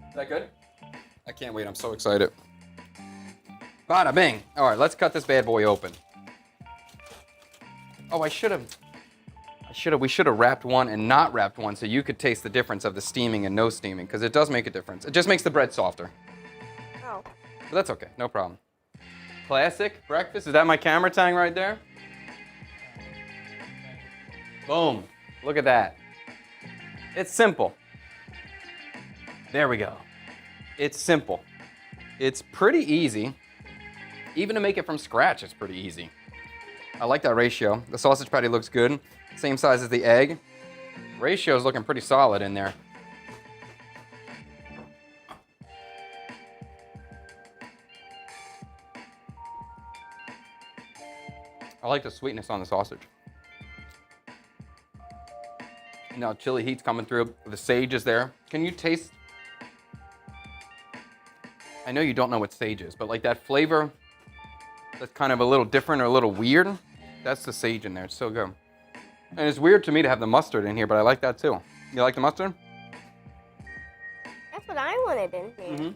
Is that good? I can't wait, I'm so excited. Bada bing. All right, let's cut this bad boy open. Oh, we should have wrapped one and not wrapped one so you could taste the difference of the steaming and no steaming, because it does make a difference. It just makes the bread softer. Oh. But that's okay, no problem. Classic breakfast. Is that my camera tang right there? Boom. Look at that. It's simple. There we go. It's simple. It's pretty easy. Even to make it from scratch, it's pretty easy. I like that ratio. The sausage patty looks good. Same size as the egg. Ratio is looking pretty solid in there. I like the sweetness on the sausage. Now chili heat's coming through. The sage is there. Can you taste? I know you don't know what sage is, but like that flavor that's kind of a little different or a little weird, that's the sage in there. It's so good. And it's weird to me to have the mustard in here, but I like that too. You like the mustard? That's what I wanted in here.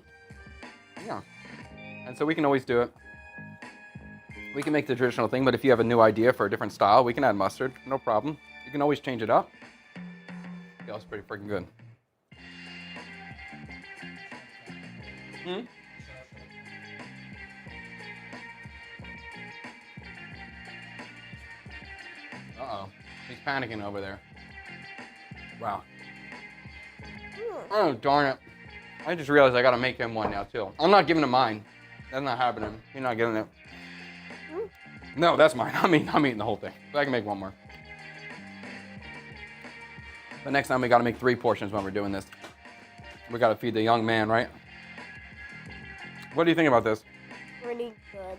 Yeah. And so we can always do it. We can make the traditional thing, but if you have a new idea for a different style, we can add mustard, no problem. You can always change it up. Yeah, it's pretty freaking good. Uh-oh, he's panicking over there. Wow. Oh, darn it. I just realized I gotta make him one now, too. I'm not giving him mine. That's not happening. You're not getting it. No, that's mine. I'm eating the whole thing. But I can make one more. But next time we gotta make 3 portions when we're doing this. We gotta feed the young man, right? What do you think about this? Pretty good.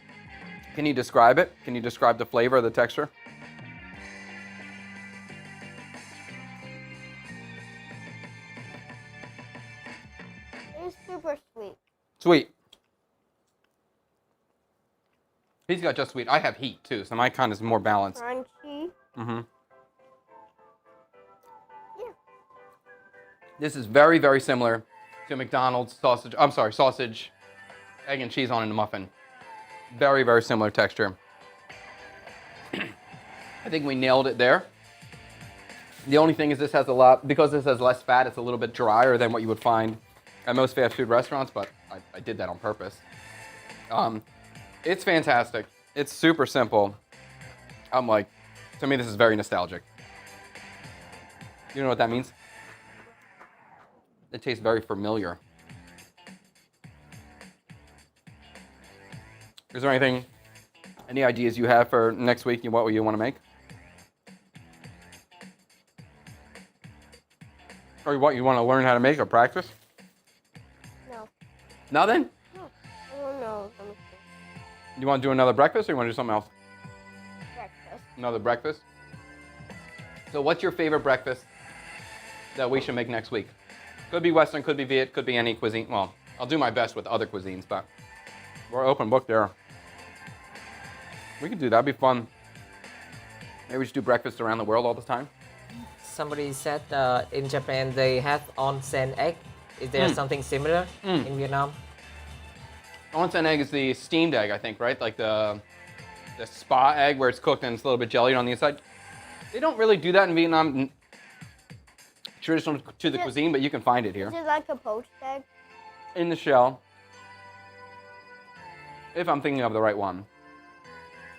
Can you describe it? Can you describe the flavor, the texture? It's super sweet. Sweet. He's got just sweet. I have heat too, so my kind is more balanced. Crunchy. Mm-hmm. Yeah. This is very, very similar to McDonald's sausage. I'm sorry, sausage, egg and cheese on a muffin. Very, very similar texture. I think we nailed it there. The only thing is this has a lot, because this has less fat, it's a little bit drier than what you would find at most fast food restaurants, but I did that on purpose. It's fantastic. It's super simple. I'm like, to me, this is very nostalgic. You know what that means? It tastes very familiar. Is there any ideas you have for next week? What you want to make? Or what you want to learn how to make or practice? No. Nothing? No. I don't know. Let me see. You want to do another breakfast or you want to do something else? Breakfast. Another breakfast? So what's your favorite breakfast that we should make next week? Could be Western, could be Viet, could be any cuisine. Well, I'll do my best with other cuisines, but we're open book there. We could do that. That'd be fun. Maybe we should do breakfast around the world all the time. Somebody said in Japan they have onsen egg. Is there something similar in Vietnam? Onsen egg is the steamed egg, I think, right? Like the spa egg where it's cooked and it's a little bit jellied on the inside. They don't really do that in Vietnam, traditional to the cuisine, but you can find it here. Is it like a poached egg? In the shell, if I'm thinking of the right one.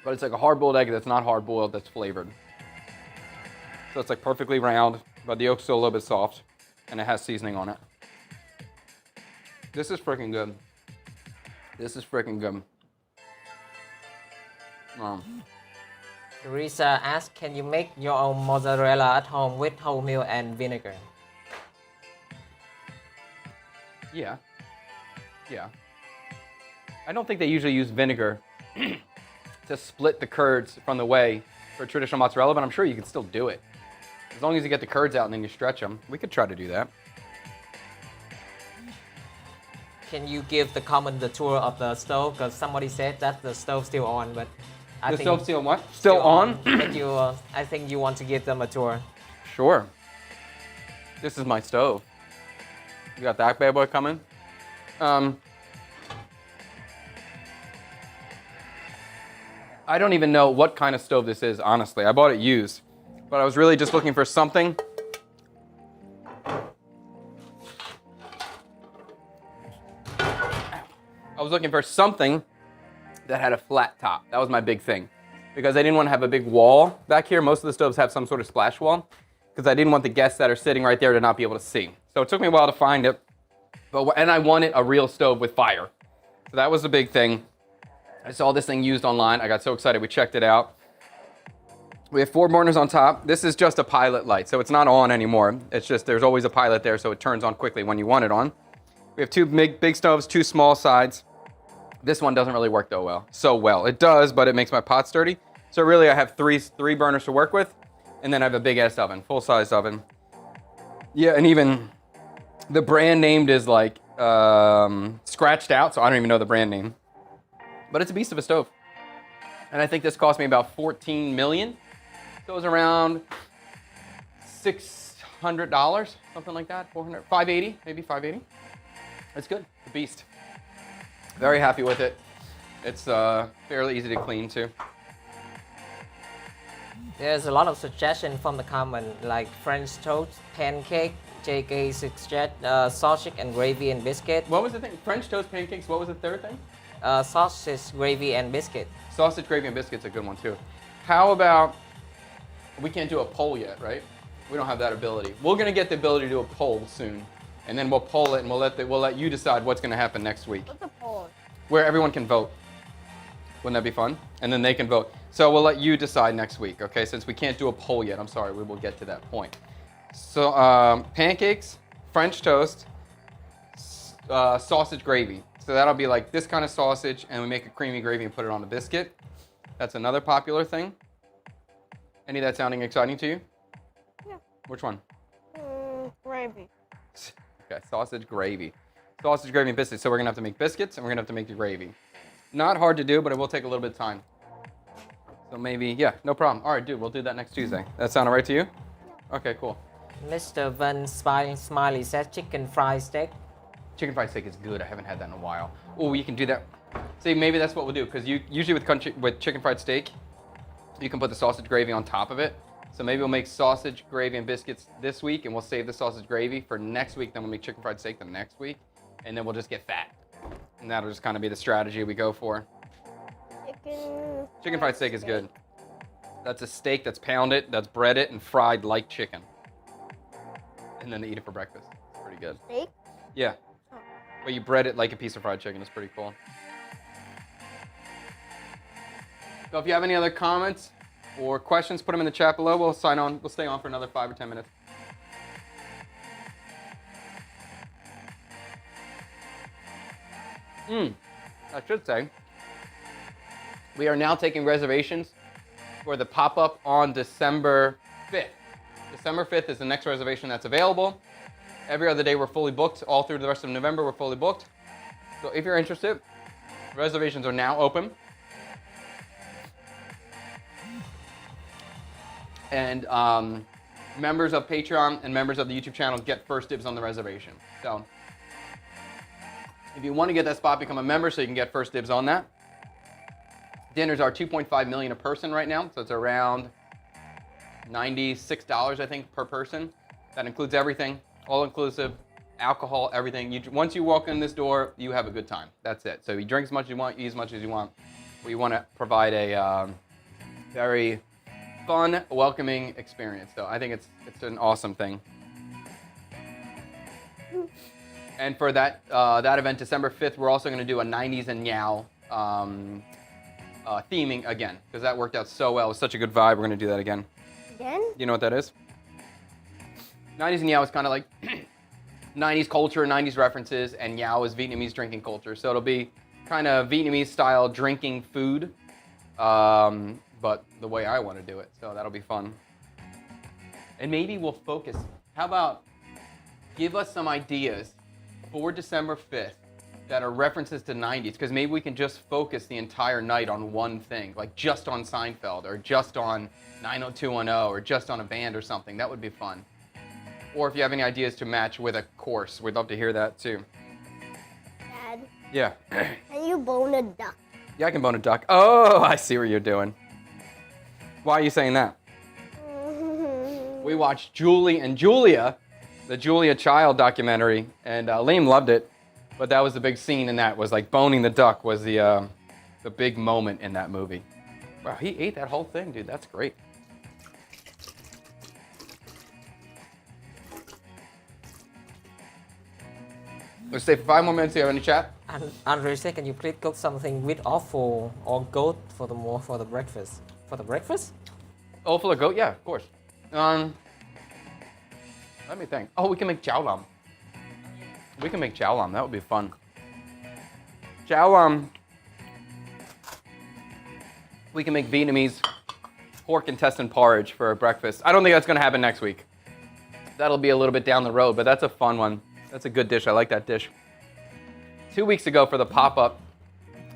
But it's like a hard-boiled egg that's not hard-boiled, that's flavored. So it's like perfectly round, but the yolk's still a little bit soft, and it has seasoning on it. This is freaking good. This is freaking good. Teresa asked, can you make your own mozzarella at home with wholemeal and vinegar? Yeah. I don't think they usually use vinegar to split the curds from the whey for traditional mozzarella, but I'm sure you can still do it. As long as you get the curds out and then you stretch them. We could try to do that. Can you give the comment the tour of the stove? Because somebody said that the stove's still on, but I The think stove's still what? Still on? But I think you want to give them a tour. Sure. This is my stove. You got that bad boy coming? I don't even know what kind of stove this is, honestly. I bought it used, but I was really just looking for something. I was looking for something that had a flat top. That was my big thing. Because I didn't want to have a big wall back here. Most of the stoves have some sort of splash wall. Because I didn't want the guests that are sitting right there to not be able to see. So it took me a while to find it. And I wanted a real stove with fire. So that was the big thing. I saw this thing used online. I got so excited. We checked it out. We have 4 burners on top. This is just a pilot light, so it's not on anymore. It's just there's always a pilot there, so it turns on quickly when you want it on. We have 2 big stoves, 2 small sides. This one doesn't really work so well. It does, but it makes my pots dirty. So really I have three burners to work with, and then I have a big ass oven, full-size oven. Yeah, and even the brand named is like scratched out, so I don't even know the brand name. But it's a beast of a stove. And I think this cost me about $14 million. So it was around $600, something like that, $580, maybe $580. It's good, it's a beast. Very happy with it. It's fairly easy to clean too. There's a lot of suggestions from the comment like French toast, pancake, JK suggest sausage and gravy and biscuit, What was the thing? French toast, pancakes. What was the third thing? sausage, gravy and biscuit. Sausage, gravy, and biscuits a good one too. How about, we can't do a poll yet, right? We don't have that ability. We're gonna get the ability to do a poll soon, and then we'll poll it and we'll let you decide what's gonna happen next week, What's a poll? where everyone can vote. Wouldn't that be fun? And then they can vote. So we'll let you decide next week, okay? Since we can't do a poll yet, I'm sorry, we will get to that point. So pancakes, French toast, sausage gravy. So that'll be like this kind of sausage, and we make a creamy gravy and put it on a biscuit. That's another popular thing. Any of that sounding exciting to you? Yeah. Which one? Gravy. Okay, sausage gravy. Sausage gravy and biscuits. So we're gonna have to make biscuits and we're gonna have to make the gravy. Not hard to do, but it will take a little bit of time. So maybe, yeah, no problem. All right, dude, we'll do that next Tuesday. That sound all right to you? Yeah. Okay, cool. Mr. Van Smiley said chicken fried steak. Chicken fried steak is good. I haven't had that in a while. Oh, you can do that. See, maybe that's what we'll do, because usually with chicken fried steak, you can put the sausage gravy on top of it. So maybe we'll make sausage, gravy, and biscuits this week, and we'll save the sausage gravy for next week. Then we'll make chicken fried steak the next week, and then we'll just get fat. And that'll just kind of be the strategy we go for. Chicken fried steak is good. That's a steak that's pounded, that's breaded, and fried like chicken. And then they eat it for breakfast. It's pretty good. Steak? Yeah. Oh. But you bread it like a piece of fried chicken. It's pretty cool. So if you have any other comments or questions, put them in the chat below. We'll sign on. We'll stay on for another 5 or 10 minutes. I should say, we are now taking reservations for the pop-up on December 5th. December 5th is the next reservation that's available. Every other day we're fully booked. All through the rest of November we're fully booked. So if you're interested, reservations are now open. And members of Patreon and members of the YouTube channel get first dibs on the reservation. So if you want to get that spot, become a member so you can get first dibs on that. Dinners are $2.5 million a person right now, so it's around $96, I think, per person. That includes everything, all inclusive, alcohol, everything. Once you walk in this door, you have a good time. That's it. So you drink as much as you want, eat as much as you want. We want to provide a very fun, welcoming experience. So I think it's an awesome thing. And for that event, December 5th, we're also going to do a 90s and Meow theming again, because that worked out so well. It was such a good vibe. We're going to do that again. Again? You know what that is? 90s and Meow is kind of like 90s culture, 90s references, and Meow is Vietnamese drinking culture. So it'll be kind of Vietnamese style drinking food, but the way I want to do it. So that'll be fun. And maybe we'll focus. How about give us some ideas for December 5th that are references to 90s, because maybe we can just focus the entire night on one thing, like just on Seinfeld or just on 90210 or just on a band or something. That would be fun. Or if you have any ideas to match with a course, we'd love to hear that too. Dad, Yeah. can you bone a duck? Yeah, I can bone a duck. Oh, I see what you're doing. Why are you saying that? We watched Julie and Julia, the Julia Child documentary, and Liam loved it. But that was the big scene in that, was like boning the duck was the big moment in that movie. Wow, he ate that whole thing, dude. That's great. Let's stay for 5 more minutes. Do you have any chat? And Andre said, can you please cook something with offal or goat for the breakfast? For the breakfast? Oh, full of goat? Yeah, of course. Let me think. Oh, we can make chow lam. We can make chow lam. That would be fun. Chow lam. We can make Vietnamese pork intestine porridge for breakfast. I don't think that's going to happen next week. That'll be a little bit down the road, but that's a fun one. That's a good dish. I like that dish. 2 weeks ago for the pop-up,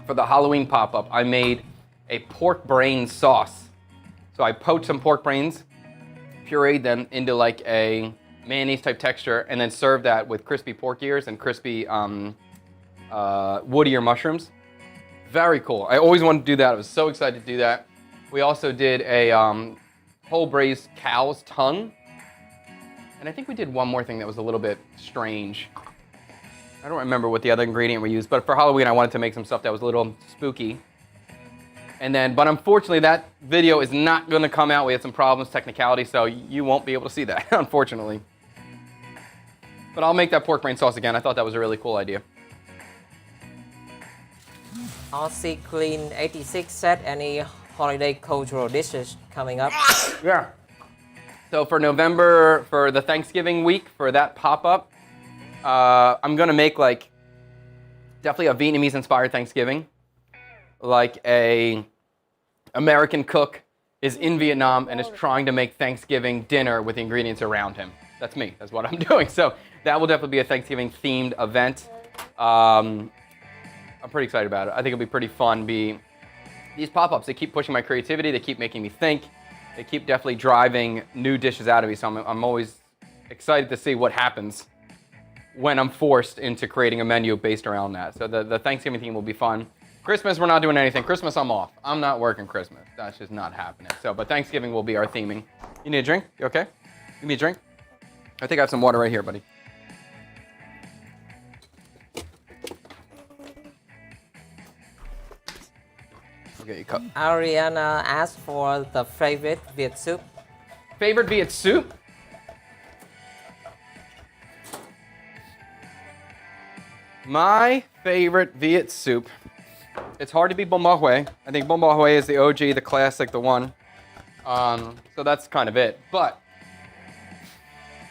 for the Halloween pop-up, I made a pork brain sauce. So I poached some pork brains, pureed them into like a mayonnaise type texture, and then served that with crispy pork ears and crispy wood ear mushrooms. Very cool. I always wanted to do that. I was so excited to do that. We also did a whole braised cow's tongue. And I think we did one more thing that was a little bit strange. I don't remember what the other ingredient we used, but for Halloween I wanted to make some stuff that was a little spooky. But unfortunately that video is not gonna come out. We had some problems, technicality, so you won't be able to see that, unfortunately. But I'll make that pork brain sauce again. I thought that was a really cool idea. Aussie Clean 86 said any holiday cultural dishes coming up? Yeah. So for November, for the Thanksgiving week, for that pop-up, I'm gonna make like definitely a Vietnamese-inspired Thanksgiving. Like a American cook is in Vietnam and is trying to make Thanksgiving dinner with the ingredients around him. That's me. That's what I'm doing. So that will definitely be a Thanksgiving-themed event. I'm pretty excited about it. I think it'll be pretty fun. These pop-ups, they keep pushing my creativity. They keep making me think. They keep definitely driving new dishes out of me. So I'm always excited to see what happens when I'm forced into creating a menu based around that. So the Thanksgiving theme will be fun. Christmas, we're not doing anything. Christmas, I'm off. I'm not working Christmas. That's just not happening. But Thanksgiving will be our theming. You need a drink? You okay? Give me a drink? I think I have some water right here, buddy. I'll get you a cup. Ariana asked for the favorite Viet soup. Favorite Viet soup? My favorite Viet soup. It's hard to beat bom bo hue. I think bom bo hue is the OG, the classic, the one. So that's kind of it. But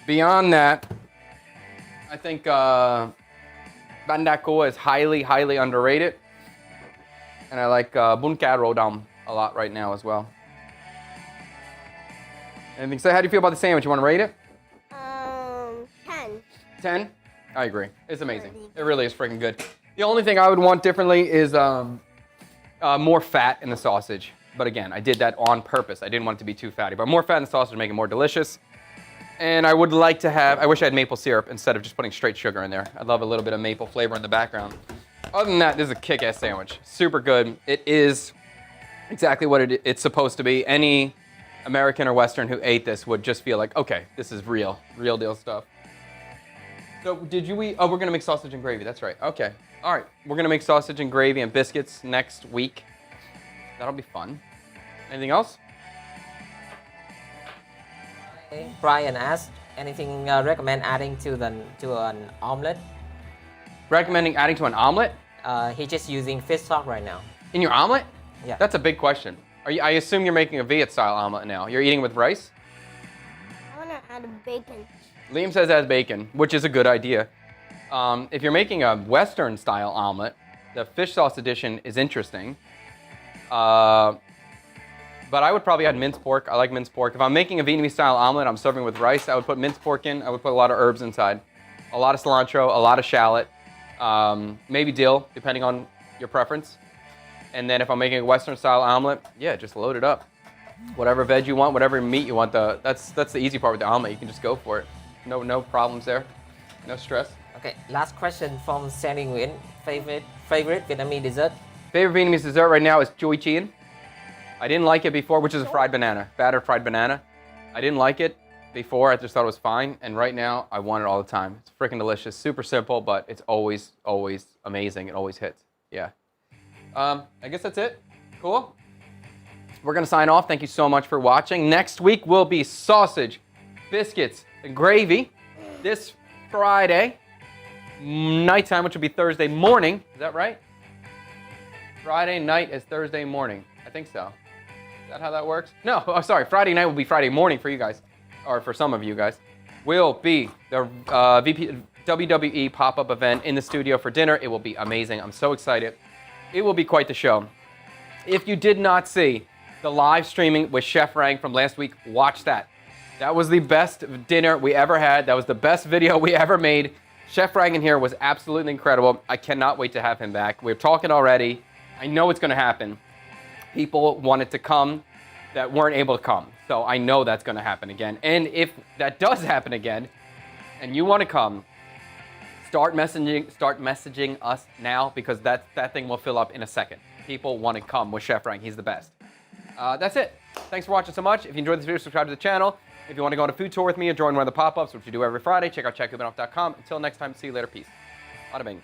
beyond that, I think Ban Da Cua is highly, highly underrated. And I like Bun Ca Ro Dam a lot right now as well. Anything? So how do you feel about the sandwich? You want to rate it? 10. 10? I agree. It's amazing. It really is freaking good. The only thing I would want differently is more fat in the sausage. But again, I did that on purpose. I didn't want it to be too fatty. But more fat in the sausage to make it more delicious. And I would like to have, I wish I had maple syrup instead of just putting straight sugar in there. I'd love a little bit of maple flavor in the background. Other than that, this is a kick-ass sandwich. Super good. It is exactly what it's supposed to be. Any American or Western who ate this would just feel like, okay, this is real deal stuff. So did you eat, oh, we're gonna make sausage and gravy, that's right, okay. All right, we're gonna make sausage and gravy and biscuits next week. That'll be fun. Anything else? Brian asked, anything recommend adding to an omelet? Recommending adding to an omelet? He's just using fish stock right now. In your omelet? Yeah. That's a big question. I assume you're making a Viet style omelet now. You're eating with rice? I want to add bacon. Liam says add bacon, which is a good idea. If you're making a Western style omelet, the fish sauce edition is interesting. But I would probably add minced pork. I like minced pork. If I'm making a Vietnamese style omelet, I'm serving with rice, I would put minced pork in. I would put a lot of herbs inside. A lot of cilantro, a lot of shallot, maybe dill, depending on your preference. And then if I'm making a Western style omelet, yeah, just load it up. Whatever veg you want, whatever meat you want, that's the easy part with the omelet. You can just go for it. No problems there. No stress. Okay, last question from Sandy Nguyen. Favorite Vietnamese dessert? Favorite Vietnamese dessert right now is choy chien. I didn't like it before, which is a fried banana, battered fried banana. I didn't like it before, I just thought it was fine. And right now, I want it all the time. It's freaking delicious, super simple, but it's always, always amazing. It always hits, yeah. I guess that's it, cool. We're gonna sign off. Thank you so much for watching. Next week will be sausage, biscuits, and gravy. This Friday, nighttime, which will be Thursday morning. Is that right? Friday night is Thursday morning. I think so. Is that how that works? No, oh, sorry. Friday night will be Friday morning for you guys, or for some of you guys. Will be the WWE pop-up event in the studio for dinner. It will be amazing. I'm so excited. It will be quite the show. If you did not see the live streaming with Chef Rang from last week, watch that. That was the best dinner we ever had. That was the best video we ever made. Chef Rang in here was absolutely incredible. I cannot wait to have him back. We're talking already. I know it's going to happen. People wanted to come that weren't able to come. So I know that's going to happen again. And if that does happen again, and you want to come, start messaging us now, because that thing will fill up in a second. people want to come with Chef Frank. He's the best. That's it. Thanks for watching so much. If you enjoyed this video, subscribe to the channel. If you want to go on a food tour with me and join one of the pop-ups, which we do every Friday, check out checkubinoff.com. Until next time, see you later. Peace. Bada bing.